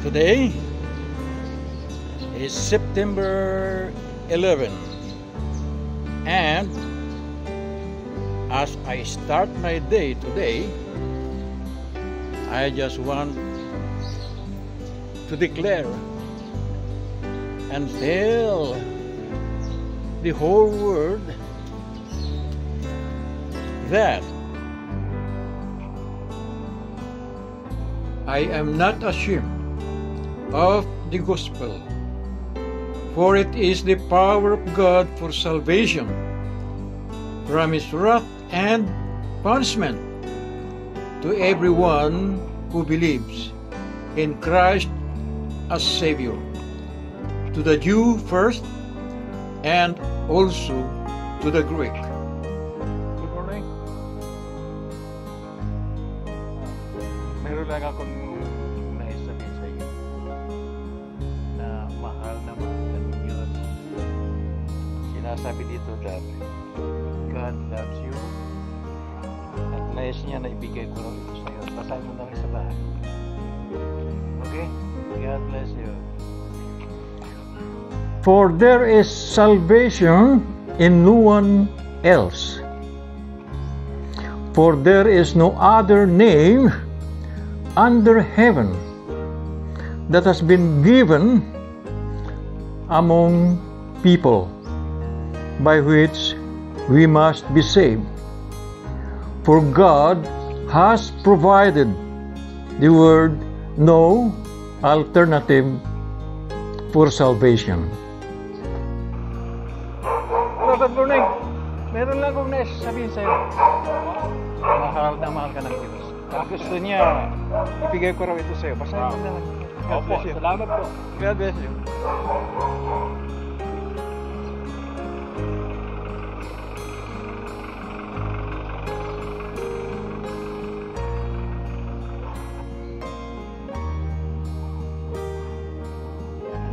Today is September 11, and as I start my day today, I just want to declare and tell the whole world that I am not ashamed of the gospel, for it is the power of God for salvation from his wrath and punishment to everyone who believes in Christ as Savior, to the Jew first and also to the Greek. Good morning. Meron lang akong naisabihin sa iyo na mahal na mahal ka ng Diyos. Sinasabi dito that God loves you at nais niya na ibigay ko lang ito sa iyo. Basahin mo lang sa bahay. Okay? God bless you. For there is salvation in no one else. For there is no other name under heaven that has been given among people by which we must be saved. For God has provided the word no alternative for salvation. Hello, good morning. Meron lang akong naisasabihin sa iyo. Mahal na mahal ka ng Diyos. At gusto niya, ibigay ko raw ito sa iyo. Basahin mo na lang. God bless you. Salamat po. God bless you.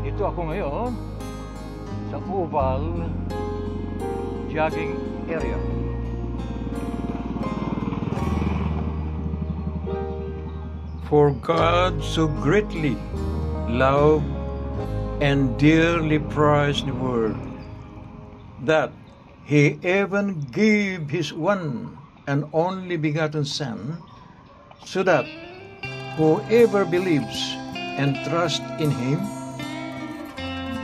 Dito ako ngayon sa Oval jogging area. For God so greatly loved and dearly prized the world, that he even gave his one and only begotten Son, so that whoever believes and trusts in him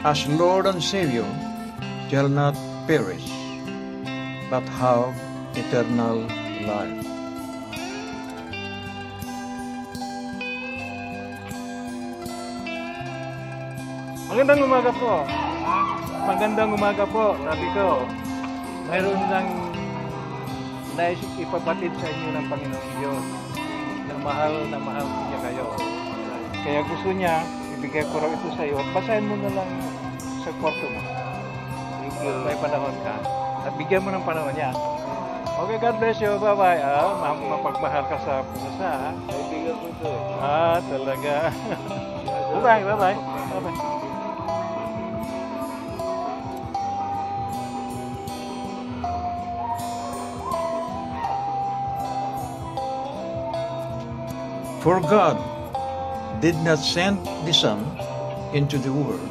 as Lord and Savior shall not perish, but have eternal life. Magandang umaga po. Magandang umaga po. Sabi ko, mayroon lang nais ipapatid sa inyo ng Panginoong Diyos na mahal niya kayo. Kaya gusto niya, ibigay ko raw ito sa iyo at basahin mo na lang sa kwarto mo. May panahon ka. At bigyan mo ng panahon niya. Okay, God bless you. Bye-bye. Mapagmahal ka sa pusa. Kaibigan ko ito. Talaga. Bye-bye. Bye-bye. Bye-bye. For God did not send the Son into the world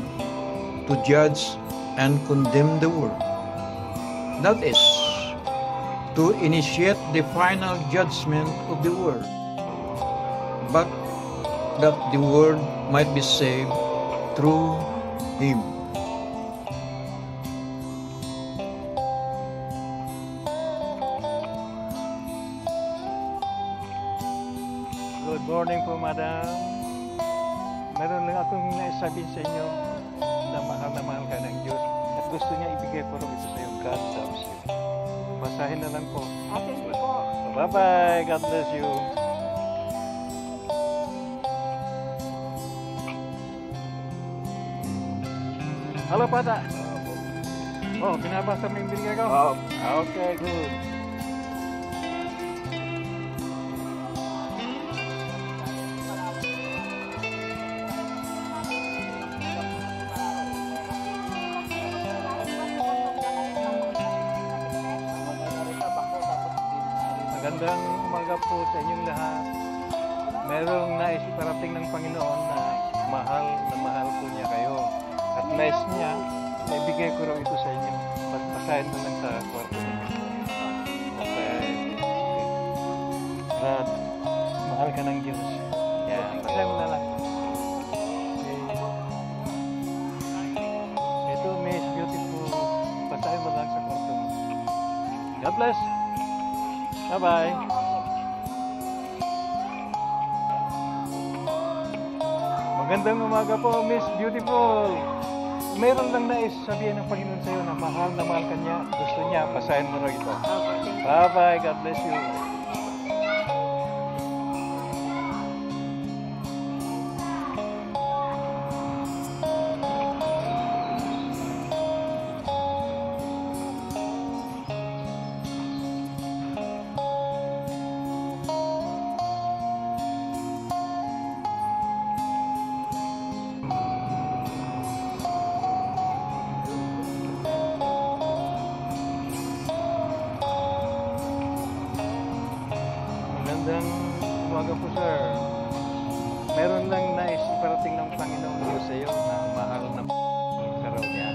to judge and condemn the world. That is, to initiate the final judgment of the world, but that the world might be saved through him. Good morning po, madam. Meron lang akong naisabihin sa inyo na mahal ka ng Diyos at gusto niya ibigay ko rin ito sa iyo. God loves you. Basahin na lang po. Thank you po. Bye-bye. God bless you. Halo, Pata. Oh, binabasa mo yung binigay ko? Okay, good. Magandang umaga po sa inyong lahat. Merong nais iparating ng Panginoon na mahal ko niya kayo. At nais niya, ibigay ko raw ito sa inyo. Pagpasahin mo lang sa kwarto ninyo. Okay. Brad, mahal ka ng Diyos. Yan, pasahin mo na lang. Okay. Ito, Miss Beautiful. Pasahin mo lang sa kwarto mo. God bless. Bye-bye. Magandang umaga po, Miss Beautiful. Meron lang nais sabihin ng Panginoon sa iyo na mahal ka niya. Gusto niya, pasahin mo rin ito. Bye-bye. God bless you. Magandang umaga po, sir. Meron lang nais iparating ng Panginoong Diyos sa iyo na mahal na ka raw niya.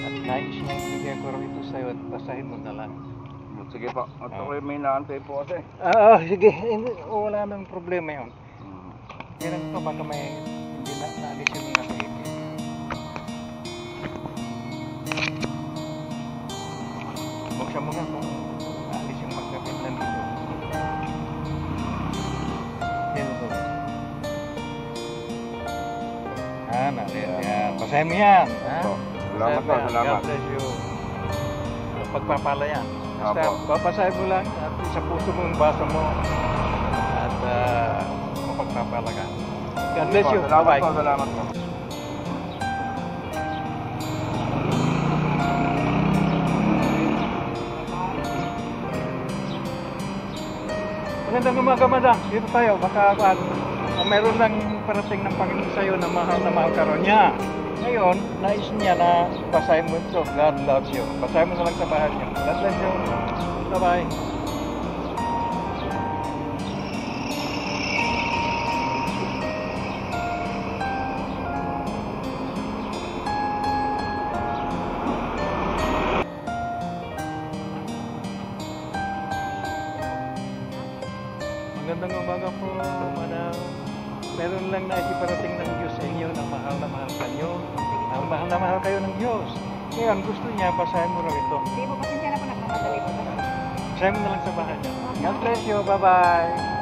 At nais niya ibigay ko raw ito sa iyo at pasahin mo na lang. Sige po, at ako'y may naantay po kasi. Sige. Wala nang problema yun. Kailan pa baka may hindi na naalis yung mga kaibig. Buksan mo nga kung naalis yung magkapinlan dito. Yan. Pasahin mo yan. Salamat po, salamat. God bless you. Pagpapala yan. Basta papasahin mo lang at sa puso mo yung basa mo at mapagpapala ka. God bless you. Salamat po, salamat po. Magandang umaga, madam. Dito tayo. Baka meron lang parating ng Panginoon sa iyo na mahal ka ron niya. Ngayon, nais niya na basahin mo ito. God loves you. Basahin mo na lang sa bahay niyo. God bless you. Bye-bye. Magandang umaga po, madam. Meron lang na iparating ng Diyos sa inyo na mahal kayo. Mahal na mahal kayo ng Diyos. Ngayon, gusto niya, basahin mo raw ito. Hindi po, pasensya na po, nagmamadali po. Basahin mo na lang sa bahay niyo. God bless you. Bye-bye.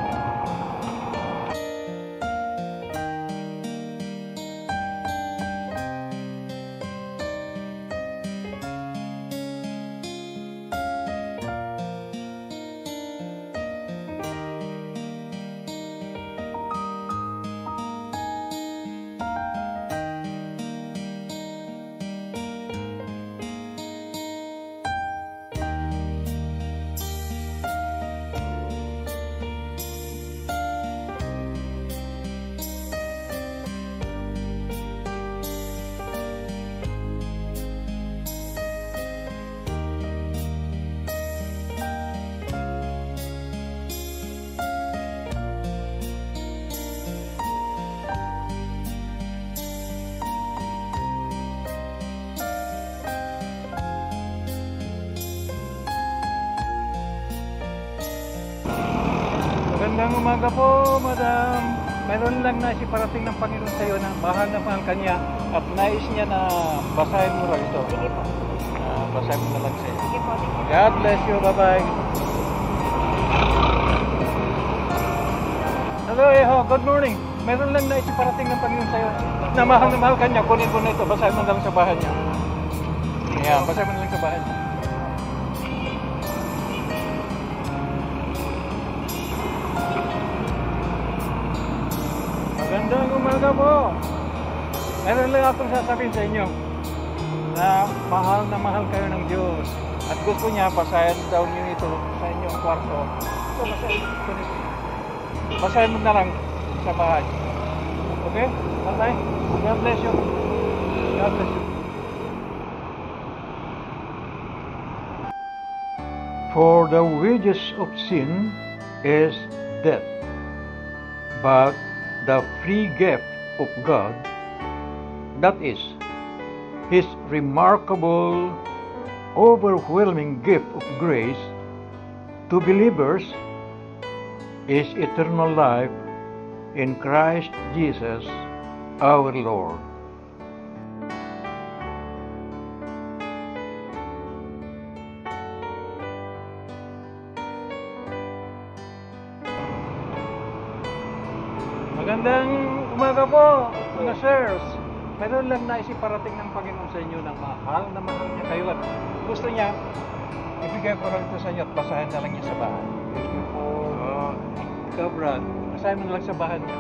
Magandang umaga po, madam. Meron lang na parating ng Panginoon sa iyo na mahal ka niya at nais niya na basahin mo raw ito. Sige po. Basahin mo na lang sa iyo. Sige po, sige po. God bless you. Bye-bye. Hello, good morning. Meron lang na parating ng Panginoon sa iyo na mahal ka niya. Kunin mo na ito. Basahin mo na lang sa bahay niya. Yan, basahin mo na lang sa bahay niya. Magandang umaga po. Meron lang akong sasabihin sa inyo na mahal kayo ng Diyos at gusto niya basahin daw niyo ito sa inyong kwarto. So, basahin mo na lang sa bahay. Okay? Bye-bye. God bless you. God bless you. For the wages of sin is death, but the free gift of God, that is, His remarkable, overwhelming gift of grace to believers, is eternal life in Christ Jesus our Lord. Magandang umaga po, mga sirs. Meron lang nais iparating ng Panginoon sa inyo ng mahal na mahal niya kayo at gusto niya, ibigay ko lang ito sa inyo at basahin na lang niya sa bahay. Thank you po. Ikaw, Brad, basahin mo na lang sa bahay niya.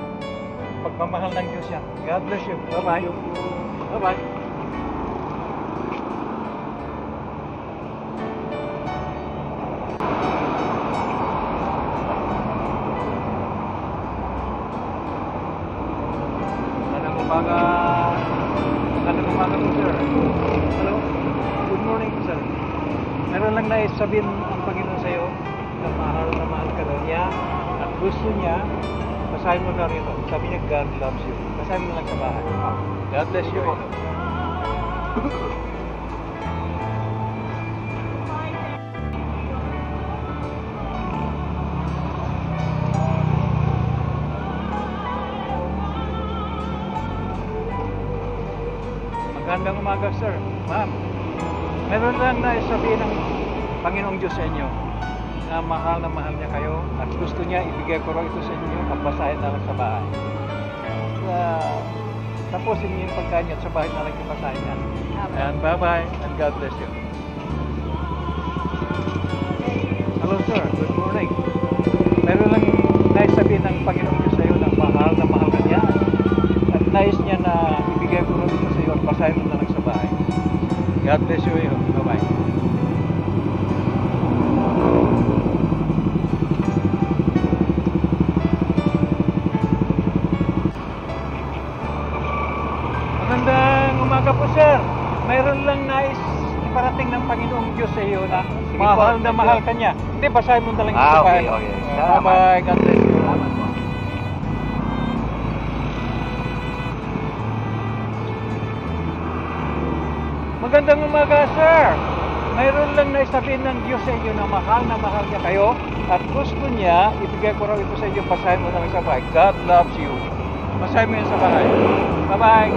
Pagmamahal ng Diyos yan. God bless you. Bye-bye. Bye-bye. Magandang umaga po, sir. Hello. Good morning po, sir. Meron lang nais sabihin ang Panginoon sa iyo na mahal ka daw niya at gusto niya, basahin mo na rito. Sabi niya, God loves you. Basahin mo lang sa bahay. God bless you. Magandang umaga, sir. Ma'am, meron lang na sabihin ng Panginoong Diyos sa inyo na mahal niya kayo at gusto niya ibigay ko rin ito sa inyo at basahin na lang sa bahay. Tapusin niyo yung pagkain niyo at sa bahay na lang yung basahin niya. And bye-bye and God bless you. Hello, sir. Good morning. Meron lang nais sabihin ng Panginoong Diyos sa iyo na mahal ka niya at nais niya na ibigay ko rin ito sa iyo at basahin mo na lang sa bahay. God bless you. Bye-bye. Magandang umaga po, sir. Mayroon lang nais iparating ng Panginoong Diyos sa iyo na mahal na mahal ka niya. Hindi, basahin mo na lang sa bahay. Okay. Bye-bye. God bless you. Magandang umaga, sir. Mayroon lang na sabihin ng Diyos sa inyo na mahal niya kayo at gusto niya, ibigay ko raw ito sa inyo, basahin mo na lang sa bahay. God loves you. Basahin mo yan sa bahay. Bye-bye.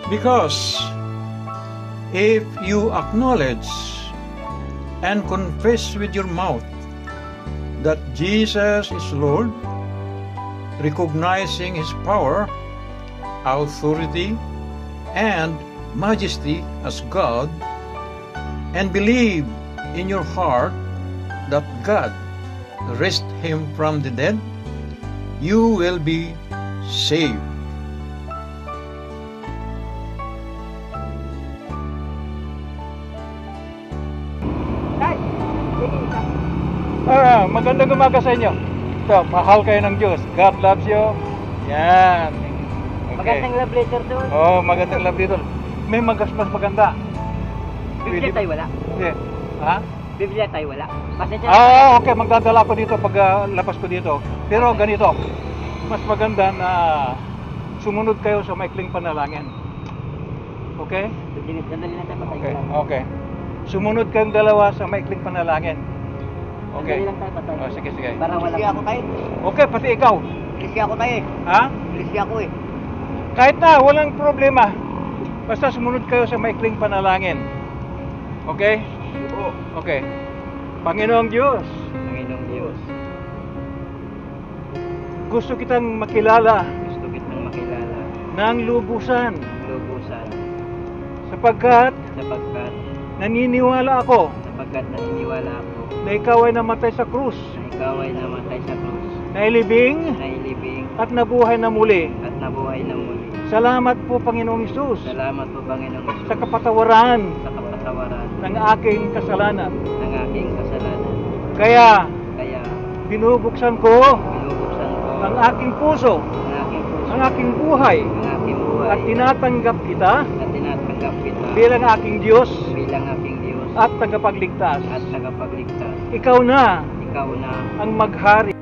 Because if you acknowledge and confess with your mouth that Jesus is Lord, recognizing His power, authority, and majesty as God, and believe in your heart that God raised Him from the dead, you will be saved. Magandang umaga sa inyo. So, mahal kayo ng Diyos. God loves you. Yan. Okay. Magandang love letter doon. Oh, magandang love letter. May mas maganda. Biblia tayo wala. Hindi. Ha? Biblia tayo wala. Pasensya Okay. Magdadala ko dito pag labas ko dito. Pero ganito. Mas maganda na sumunod kayo sa maikling panalangin. Okay? Sandali lang tayo patay. Okay. Sumunod kayong dalawa sa maikling panalangin. Okay. Sandali lang tayo patay. Oh, sige. Para wala. Lisya ako tayo. Okay, pati ikaw. Lisya ako tayo. Ha? Lisya ako eh. Kahit na, walang problema. Basta sumunod kayo sa maikling panalangin. Okay? Okay. Panginoong Diyos. Panginoong Diyos. Gusto kitang makilala Gusto kitang makilala. ng lubusan Lubusan. sapagkat Sapagkat naniniwala ako naniniwala ako na ikaw ay namatay sa krus, na ikaw ay namatay sa krus. nailibing Nailibing at nabuhay na muli. at nabuhay na muli. Salamat po, Panginoong Isus, Salamat po, Panginoong Isus, sa kapatawaran sa kapatawaran ng aking kasalanan. ng aking kasalanan. Kaya Kaya binubuksan ko binubuksan ko ang aking puso, ang aking puso, ang aking buhay, ang aking buhay, at tinatanggap kita at tinatanggap kita bilang aking Diyos bilang aking Diyos at tagapagligtas. at tagapagligtas. Ikaw na Ikaw na ang maghari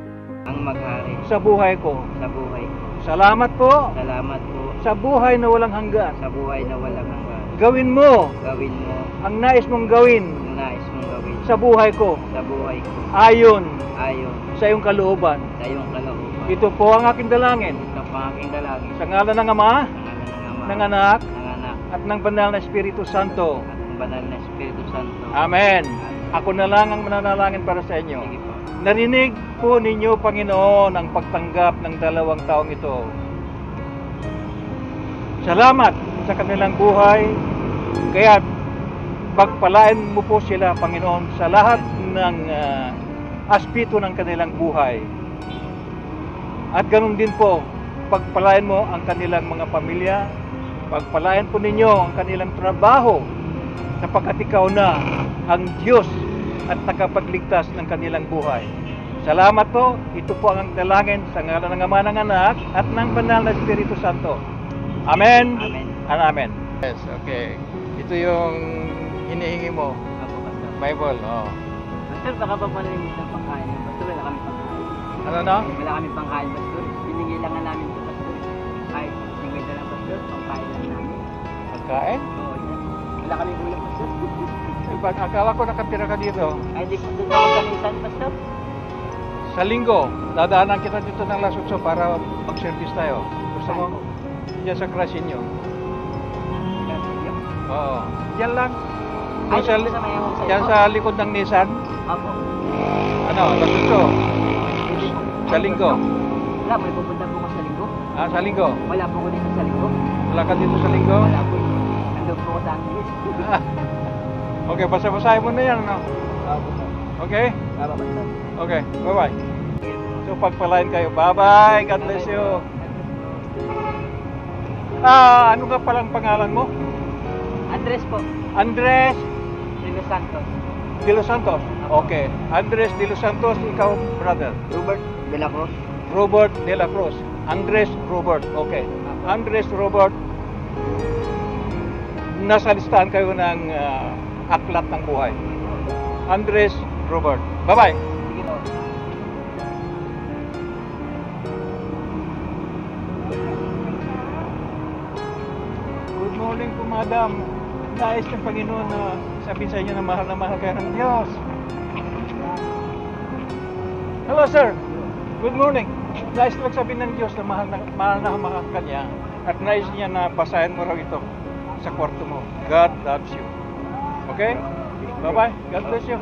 ang maghari sa buhay ko. sa buhay ko. Salamat po Salamat po sa buhay na walang hanggan. sa buhay na walang hanggan. Gawin mo Gawin mo ang nais mong gawin ang nais mong gawin sa buhay ko sa buhay ko ayon ayon sa iyong kalooban. sa iyong kalooban. Ito po ang aking dalangin. Ito ang aking dalangin. Sa ngalan ng Ama, Sa ngalan ng Ama, ng Anak, ng Anak, at ng Banal na Espiritu Santo. at ng banal na Espiritu Santo. Amen. Ako na lang ang mananalangin para sa inyo. Sige po. Narinig po ninyo, Panginoon, ang pagtanggap ng 2 taong ito. Salamat sa kanilang buhay. Kaya pagpalain mo po sila, Panginoon, sa lahat ng aspeto ng kanilang buhay. At ganun din po, pagpalain mo ang kanilang mga pamilya, pagpalain po ninyo ang kanilang trabaho, sapagkat ikaw na ang Diyos at nakapagligtas ng kanilang buhay. Salamat po, ito po ang dalangin sa ngalan ng Ama, ng Anak, at ng Banal na Espiritu Santo. Amen. Amen. And amen. Yes, okay. Ito yung hinihingi mo. Apo, Pastor. Bible, oh. Pastor, baka pa malinis ng pangkain. Pastor, wala kami pangkain. Ano no? Wala kami pangkain, Pastor. Binigay lang nga namin ito, Pastor. Kahit singway na lang, Pastor. Pangkain lang namin. Pagkain? Oo, yan. Wala kami gulang, Pastor. Akala ko nakatira ka dito. Ay, di po doon ako kanisan, Pastor. Sa linggo, dadaanan kita dito ng Lasutso para mag-service tayo. Gusto mo? Diyan sa Crasinyo. Oo. Diyan lang. Ay, Diyan sa, dito sa may home side diyan po? sa likod ng Nissan. Apo. Ano, Lasutso. Sa linggo. Wala, may pupunta po ko sa linggo. Ah, sa linggo. Wala po ko dito sa linggo. Wala ka dito sa linggo? Wala po. Nandun po ko sa Angeles. Okay, basa-basahin mo na yan, ano? Apo, Pastor. Okay? Apo, Pastor. Okay, bye-bye. So, pagpalain kayo. Bye-bye. God bless you. Ano nga palang pangalan mo? Andres po. Andres De Los Santos. De Los Santos. Okay. Andres De Los Santos, ikaw, brother. Robert De La Cruz. Robert De La Cruz. Andres Robert. Okay. Andres Robert. Nasa listahan kayo ng aklat ng buhay. Andres Robert. Bye-bye. Sige po. Good morning po, madam. Nais ng Panginoon na sabihin sa inyo na mahal kayo ng Diyos. Hello, sir. Good morning. Nais lang sabihin ng Diyos na mahal ka niya at nais niya na basahin mo raw ito sa kwarto mo. God loves you. Okay? Bye-bye. God bless you.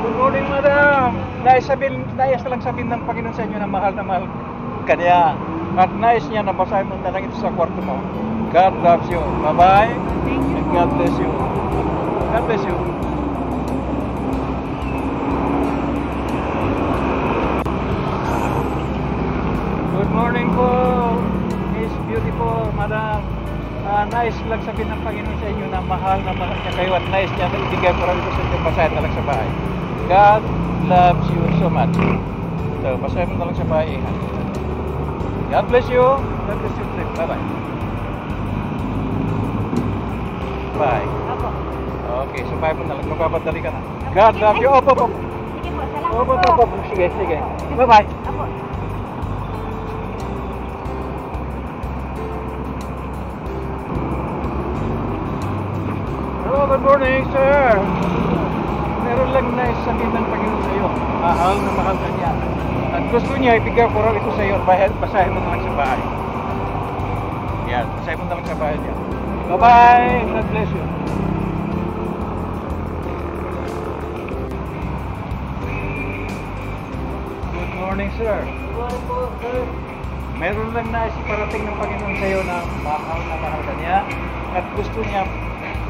Good morning, madam. Nais lang sabihin ng Panginoon sa inyo na mahal ka niya. At nais niya na basahin mo na lang ito sa kwarto mo. God loves you. Bye-bye. Thank you. And God bless you. God bless you. Good morning po, Miss Beautiful, madam. Nais lang sabihin ng Panginoon sa inyo na mahal niya kayo at nais niya na ibigay ko rin ito sa inyo. Basahin na lang sa bahay. God loves you so much. So, basahin mo na lang sa bahay. God bless you. God bless you. Bye-bye. Bye. Apo. Okay, so bye mo na lang. Magpapadali ka na. God loves you. Opo. Sige po, salamat Opo. po. Sige. Bye-bye. Apo. Hello, good morning, sir. Meron lang na sabihin ng Panginoon sa iyo. Mahal na mahal ka niya. At gusto niya, ibigay ko raw ito sa iyo. Basahin mo na lang sa bahay. Yan, basahin mo na lang sa bahay niya. Bye-bye. God bless you. Good morning, sir. Meron lang na parating ng Panginoon sa iyo na mahal ka niya. At gusto niya,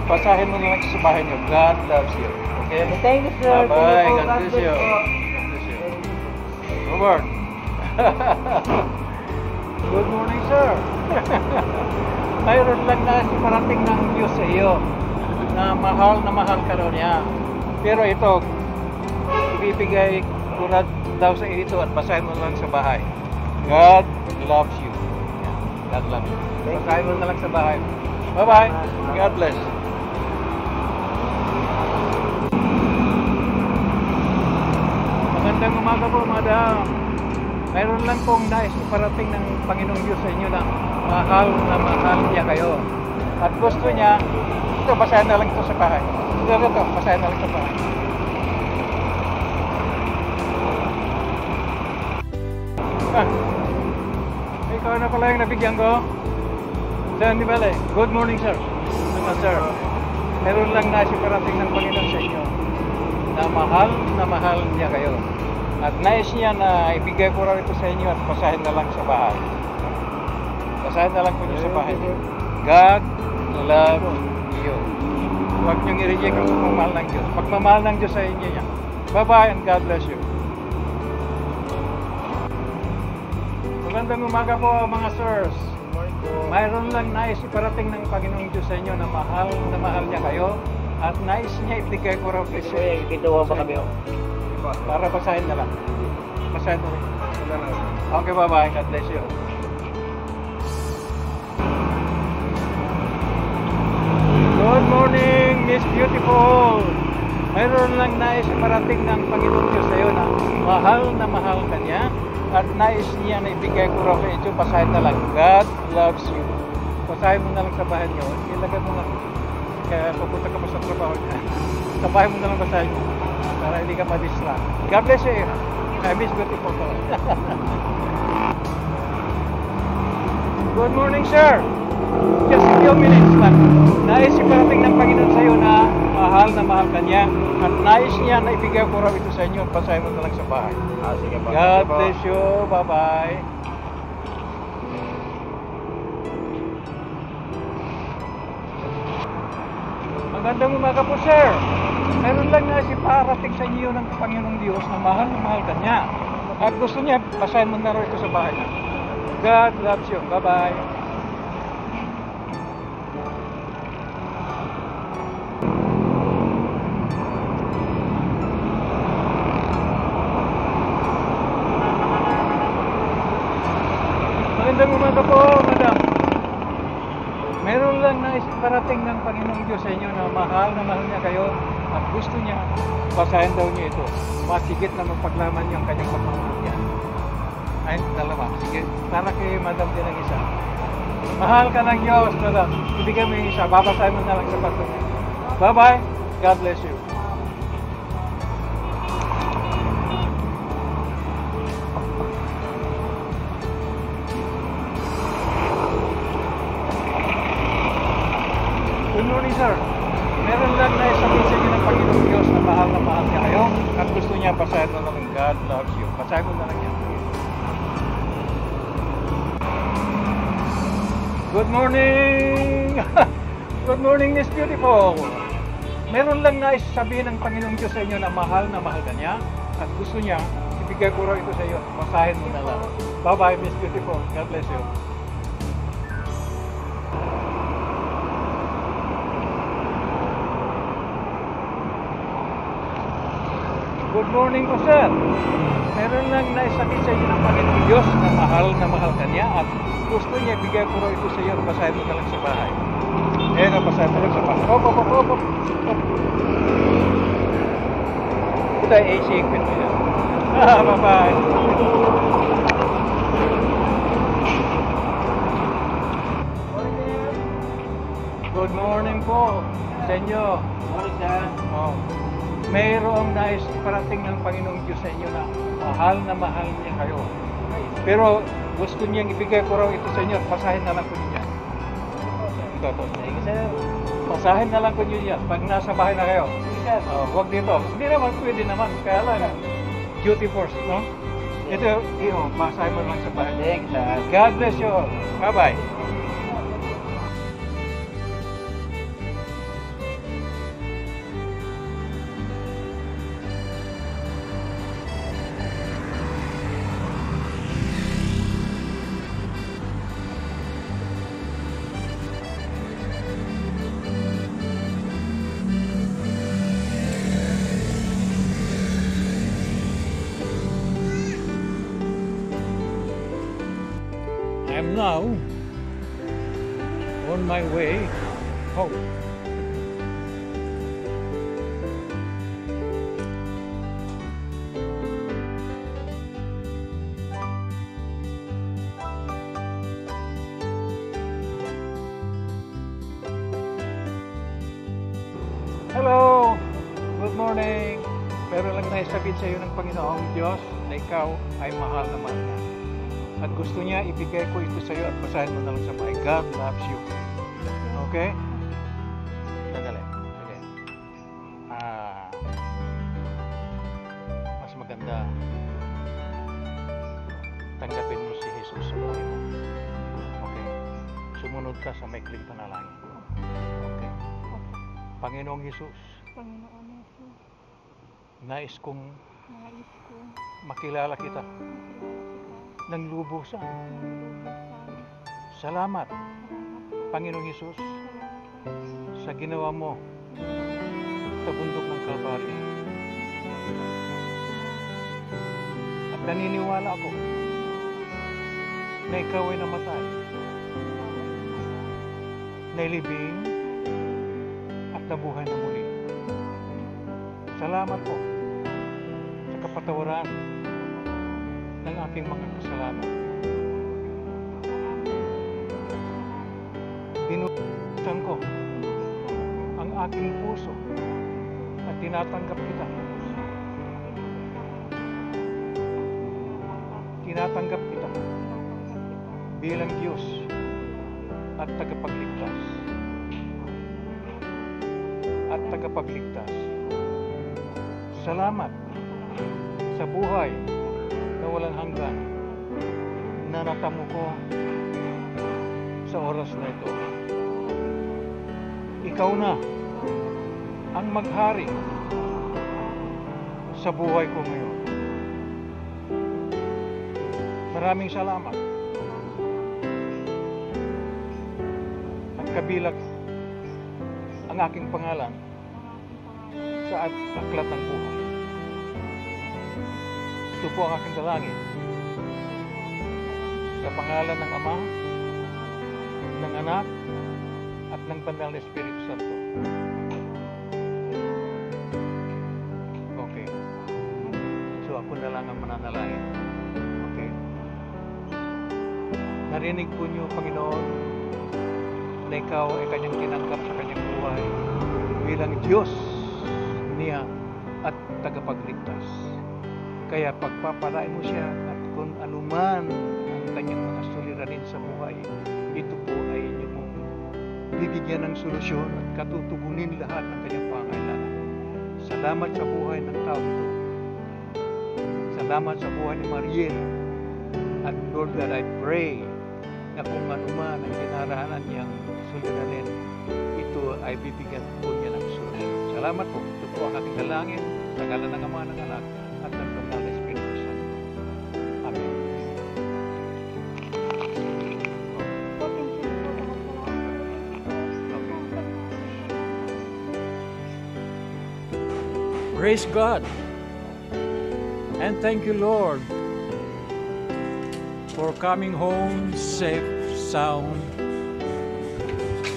basahin mo na lang sa bahay niyo. God loves you. Okay? Thank you, sir. Bye-bye. Thank you po. God bless you. po. God bless you. Robert. Good morning, sir. Mayroon lang na parating ng Diyos sa iyo na mahal ka daw niya. Pero ito, ibibigay ko na daw sa iyo ito at basahin mo lang sa bahay. God loves you. Yan. God love you. Pagkain mo na lang sa bahay. Bye-bye. God bless. Magandang umaga po, madam. Mayroon lang pong nais iparating ng Panginoong Diyos sa inyo na mahal niya kayo. At gusto niya, ito, basahin na lang ito sa bahay. Ito, basahin na lang sa bahay. Ikaw na pala yung nabigyan ko. Sir Nibale, good morning sir. Sir, meron lang nais iparating ng Panginoon sa inyo na mahal niya kayo. At nais niya na ibigay ko raw ito sa inyo at basahin na lang sa bahay. Basahin na lang po niyo sa bahay. God love you. Huwag niyong i-reject ang pagmamahal ng Diyos. Pagmamahal ng Diyos sa inyo niya. Bye-bye and God bless you. Magandang umaga po mga sirs. Mayroon lang nais iparating ng Panginoong Diyos sa inyo na mahal niya kayo. At nais niya ibigay ko raw ito sa inyo. Kituwa ba kami? Para basahin na lang. Basahin na lang. Okay, bye-bye. God bless you. Good morning, Miss Beautiful. Mayroon lang nais iparating ng Panginoong Diyos sa iyo na mahal ka niya. At nais niya na ibigay ko raw sa inyo. Basahin na lang. God loves you. Basahin mo na lang sa bahay niyo. Ilagay mo na. Kaya pupunta ka pa sa trabaho niya. Sa bahay mo na lang basahin mo. Para hindi ka ma-distract. God bless you. I miss Beautiful po. Good morning, sir. Just a few minutes lang. Nais iparating ng Panginoon sa iyo na mahal ka niya. At nais niya na ibigay ko raw ito sa inyo. Basahin mo na lang sa bahay. Sige po. God bless you. Bye-bye. Magandang umaga po, sir. Meron lang na iparating sa inyo ng Panginoong Diyos na mahal ka niya. At gusto niya, basahin mo na raw ito sa bahay niya. God loves you. Bye-bye. Magandang umaga po, madam. Meron lang na parating ng Panginoong Diyos sa inyo na mahal niya kayo at gusto niya, basahin daw niyo ito. Masigit na mapaglaman niyo ang kanyang pagmamahal niya. Ay, dalawa. Sige, para kay madam din ang isa. Mahal ka ng Diyos, madam. Ibigay mo yung isa. Babasahin mo na lang sa pato niya. Bye-bye. God bless you. Good morning, sir. Meron lang na isabihin sa inyo ng Panginoong Diyos na mahal niya kayo at gusto niya basahin mo na lang God loves you. Basahin mo na lang yan. Good morning! Good morning, Miss Beautiful! Meron lang na isabihin ng Panginoong Diyos sa inyo na mahal ka niya at gusto niya ibigay ko raw ito sa iyo. Basahin mo na lang. Bye-bye, Miss Beautiful. God bless you. Good morning po, sir. Meron lang naisabihin sa inyo ng Panginoong Diyos na mahal ka niya at gusto niya ibigay ko raw ito sa iyo. Basahin mo na lang sa bahay. Basahin mo lang sa bahay. Op. Ito ay AC equipment mo yan. Bye-bye. Good morning po sa inyo. Morning, sir. Oh. Mayroong nais parating ng Panginoong Diyos sa inyo na mahal niya kayo. Pero gusto niyang ibigay ko raw ito sa inyo. Basahin na lang ko niya. Ito. Basahin na lang ko niya pag nasa bahay na kayo. Huwag dito. Hindi naman, pwede naman. Kaya lang, duty force, no? Ito, basahin mo lang sa bahay. Thanks, sir. God bless you all. Bye-bye. I am now on my way home. Hello! Good morning! Pero lang naisabihin sa iyo ng Panginoong Diyos na ikaw ay mahal na mahal niya. At gusto niya ibigay ko ito sa iyo at basahin mo na lang sa mga God loves you. Okay? Sandali. Sige. Mas maganda tanggapin mo si Jesus sa buhay mo. Okay? Sumunod ka sa maikling panalangin. Okay? Panginoong Jesus, Panginoon Yesus, nais kong nais ko makilala kita ng lubusan. Salamat, Panginoong Jesus, sa ginawa mo sa bundok ng Kalbaryo. At naniniwala ako na ikaw ay namatay, nailibing, at nabuhay na muli. Salamat po sa kapatawaran ng aking mga kasalanan. Binubusan ko ang aking puso at tinatanggap kita. Tinatanggap kita bilang Diyos at tagapagligtas. At tagapagligtas. Salamat sa buhay na walang hanggan na natamo ko sa oras na ito. Ikaw na ang maghari sa buhay ko ngayon. Maraming salamat. At kabilang ang aking pangalan sa aklat ng buhay. Ito po ang aking dalangin. Sa pangalan ng Ama, ng Anak, at ng Banal na Espiritu Santo. Okay. So ako na lang ang mananalangin. Okay. Narinig po niyo, Panginoon, na ikaw ay kanyang tinanggap sa kanyang buhay bilang Diyos niya at tagapagligtas. Kaya pagpapalain mo siya at kung anuman ang kanyang mga suliranin sa buhay, ito po ay inyo mong bibigyan ng solusyon at katutugunin lahat ng kanyang pangailangan. Salamat sa buhay ng tao ito. Salamat sa buhay ni Mariel. At Lord God, I pray na kung anuman ang dinaraanan niyang suliranin, ito ay bibigyan po niya ng solusyon. Salamat po. Ito po ang aking dalangin sa ngalan ng Ama, ng Anak, at ng Banal na Espiritu Santo. Amen. Praise God. And thank you, Lord, for coming home safe, sound,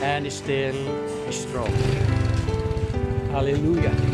and still strong. Hallelujah.